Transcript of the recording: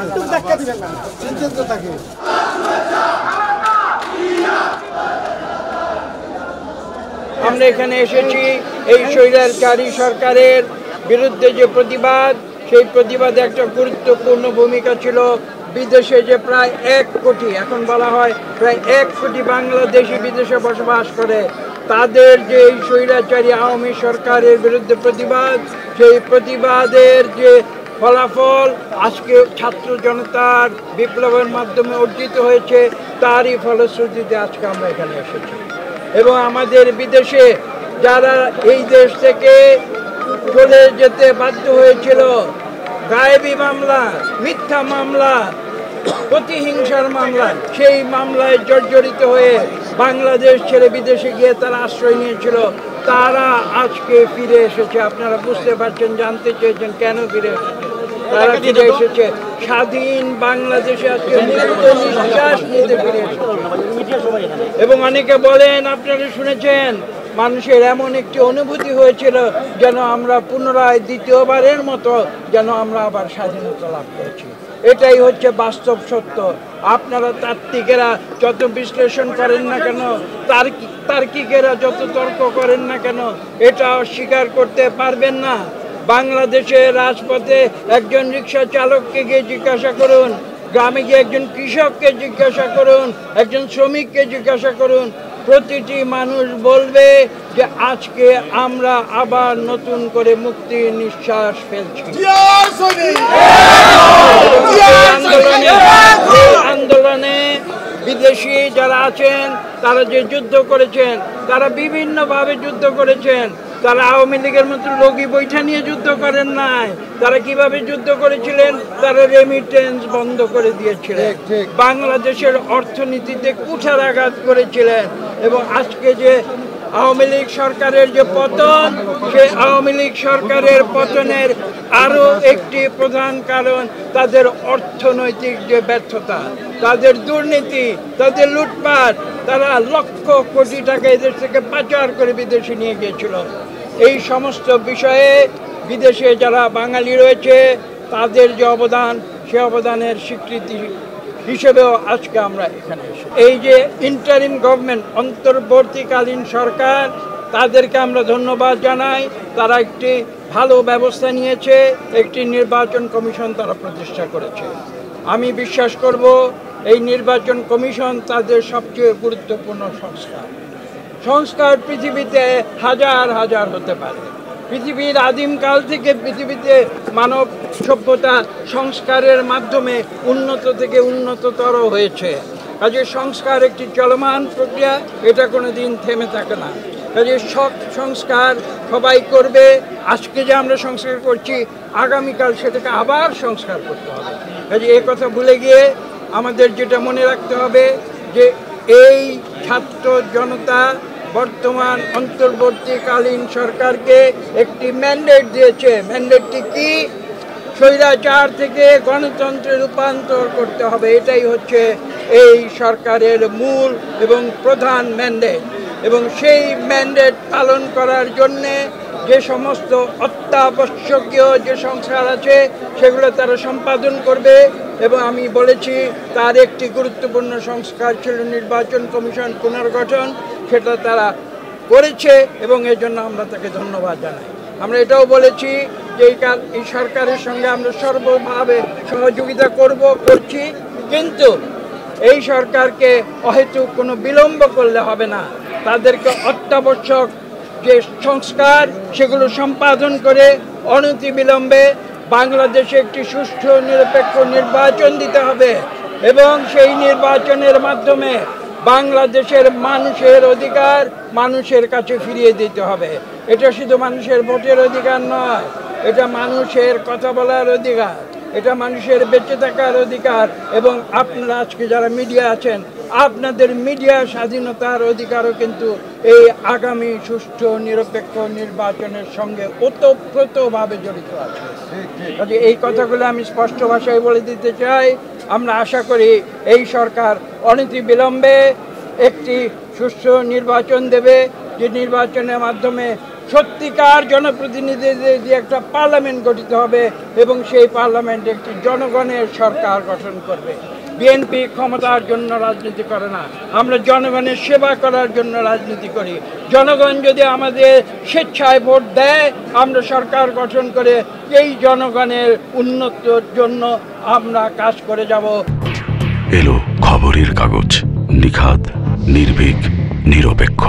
একটু ধাক্কা দিবেন না, চিন্তিত থাকে। আমরা এখানে এসেছি এই স্বৈরাচারী সরকারের বিরুদ্ধে যে প্রতিবাদ, সেই প্রতিবাদে একটা গুরুত্বপূর্ণ ভূমিকা ছিল বিদেশে যে প্রায় 1 কোটি, এখন বলা হয় প্রায় 1 কোটি বাংলাদেশি বিদেশে বসবাস করে, তাদের যে এই স্বৈরাচারী আওয়ামী সরকারের বিরুদ্ধে প্রতিবাদ, সেই প্রতিবাদের যে ফলাফল আজকে ছাত্র জনতার বিপ্লবের মাধ্যমে অর্জিত হয়েছে, তারই ফলশ্রুতিতে আজকে আমরা এখানে এসেছি। এবং আমাদের বিদেশে যারা এই দেশ থেকে চলে যেতে বাধ্য হয়েছিল, গায়েবী মামলা, মিথ্যা মামলা, প্রতিহিংসার মামলা, সেই মামলায় জর্জরিত হয়ে বাংলাদেশ ছেড়ে বিদেশে গিয়ে তারা আশ্রয় নিয়েছিল, তারা আজকে ফিরে এসেছে। আপনারা বুঝতে পারছেন, জানতে চেয়েছেন কেন ফিরে এসেছে। তারা ফিরে এসেছে স্বাধীন বাংলাদেশে, আজকে মুক্ত নিঃশ্বাস নিতে ফিরে এসেছে। এবং অনেকে বলেন, আপনারা শুনেছেন, মানুষের এমন একটি অনুভূতি হয়েছিল যেন আমরা পুনরায় দ্বিতীয়বারের মতো যেন আমরা আবার স্বাধীনতা লাভ করেছি। এটাই হচ্ছে বাস্তব সত্য। আপনারা তাত্ত্বিকেরা যত বিশ্লেষণ করেন না কেন, তার্কিকেরা যত তর্ক করেন না কেন, এটা অস্বীকার করতে পারবেন না। বাংলাদেশের রাজপথে একজন রিক্সা চালককে গিয়ে জিজ্ঞাসা করুন, গ্রামে গিয়ে একজন কৃষককে জিজ্ঞাসা করুন, একজন শ্রমিককে জিজ্ঞাসা করুন, প্রতিটি মানুষ বলবে যে আজকে আমরা আবার নতুন করে মুক্তির নিঃশ্বাস ফেলছি। আন্দোলনে বিদেশি যারা আছেন, তারা যে যুদ্ধ করেছেন, তারা বিভিন্নভাবে যুদ্ধ করেছেন। তারা আওয়ামী লীগের মতো লগি বৈঠা নিয়ে যুদ্ধ করেন নাই। তারা কিভাবে যুদ্ধ করেছিলেন? তারা রেমিটেন্স বন্ধ করে দিয়েছিলেন, বাংলাদেশের অর্থনীতিতে কুঠারাঘাত করেছিলেন। এবং আজকে যে আওয়ামী লীগ সরকারের যে পতন, সেই আওয়ামী লীগ সরকারের পতনের আরও একটি প্রধান কারণ তাদের অর্থনৈতিক যে ব্যর্থতা, তাদের দুর্নীতি, তাদের লুটপাট। তারা লক্ষ কোটি টাকা এদেশ থেকে পাচার করে বিদেশে নিয়ে গিয়েছিল। এই সমস্ত বিষয়ে বিদেশে যারা বাঙালি রয়েছে, তাদের যে অবদান, সে অবদানের স্বীকৃতি হিসেবেও আজকে আমরা এখানে এসেছি। এই যে ইন্টারিম গভর্নমেন্ট, অন্তর্বর্তীকালীন সরকার, তাদেরকে আমরা ধন্যবাদ জানাই। তারা একটি ভালো ব্যবস্থা নিয়েছে, একটি নির্বাচন কমিশন তারা প্রতিষ্ঠা করেছে। আমি বিশ্বাস করব এই নির্বাচন কমিশন তাদের সবচেয়ে গুরুত্বপূর্ণ সংস্কার পৃথিবীতে হাজার হাজার হতে পারে। পৃথিবীর আদিমকাল থেকে পৃথিবীতে মানব সভ্যতা সংস্কারের মাধ্যমে উন্নত থেকে উন্নততর হয়েছে। কাজে সংস্কার একটি চলমান প্রক্রিয়া, এটা কোনো দিন থেমে থাকে না। কাজে সংস্কার সবাই করবে। আজকে যে আমরা সংস্কার করছি, আগামীকাল সেটাকে আবার সংস্কার করতে হবে। কাজে এই কথা ভুলে গিয়ে আমাদের যেটা মনে রাখতে হবে যে এই ছাত্র জনতা বর্তমান অন্তর্বর্তীকালীন সরকারকে একটি ম্যান্ডেট দিয়েছে। ম্যান্ডেটটি কি? স্বৈরাচার থেকে গণতন্ত্রে রূপান্তর করতে হবে। এটাই হচ্ছে এই সরকারের মূল এবং প্রধান ম্যান্ডেট। এবং সেই ম্যান্ডেট পালন করার জন্যে যে সমস্ত অত্যাবশ্যকীয় যে সংস্কার আছে, সেগুলো তারা সম্পাদন করবে। এবং আমি বলেছি, তার একটি গুরুত্বপূর্ণ সংস্কার ছিল নির্বাচন কমিশন পুনর্গঠন। সেটা তারা করেছে এবং এর জন্য আমরা তাকে ধন্যবাদ জানাই। আমরা এটাও বলেছি যে এই সরকারের সঙ্গে আমরা সর্বভাবে সহযোগিতা করছি, কিন্তু এই সরকারকে অহেতুক কোনো বিলম্ব করলে হবে না। তাদেরকে অত্যাবশ্যক যে সংস্কার, সেগুলো সম্পাদন করে অনতিবিলম্বে বাংলাদেশে একটি সুষ্ঠু নিরপেক্ষ নির্বাচন দিতে হবে। এবং সেই নির্বাচনের মাধ্যমে বাংলাদেশের মানুষের অধিকার মানুষের কাছে ফিরিয়ে দিতে হবে। এটা শুধু মানুষের ভোটের অধিকার নয়, এটা মানুষের কথা বলার অধিকার, এটা মানুষের বেঁচে থাকার অধিকার। এবং আপনারা আজকে যারা মিডিয়া আছেন, আপনাদের মিডিয়া স্বাধীনতার অধিকারও কিন্তু এই আগামী সুষ্ঠু নিরপেক্ষ নির্বাচনের সঙ্গে ওতপ্রোতভাবে জড়িত আছে। কাজে এই কথাগুলো আমি স্পষ্ট ভাষায় বলে দিতে চাই। আমরা আশা করি এই সরকার অনতিবিলম্বে একটি সুষ্ঠু নির্বাচন দেবে, যে নির্বাচনের মাধ্যমে সত্যিকার জনপ্রতিনিধিদের দিয়ে একটা পার্লামেন্ট গঠিত হবে এবং সেই পার্লামেন্ট একটি জনগণের সরকার গঠন করবে। বিএনপি ক্ষমতার জন্য রাজনীতি করে না, আমরা জনগণের সেবা করার জন্য রাজনীতি করি। জনগণ যদি আমাদের স্বেচ্ছায় ভোট দেয়, আমরা সরকার গঠন করে এই জনগণের উন্নতির জন্য আমরা কাজ করে যাব। এলো খবরের কাগজ, নিখাত, নির্ভীক, নিরপেক্ষ।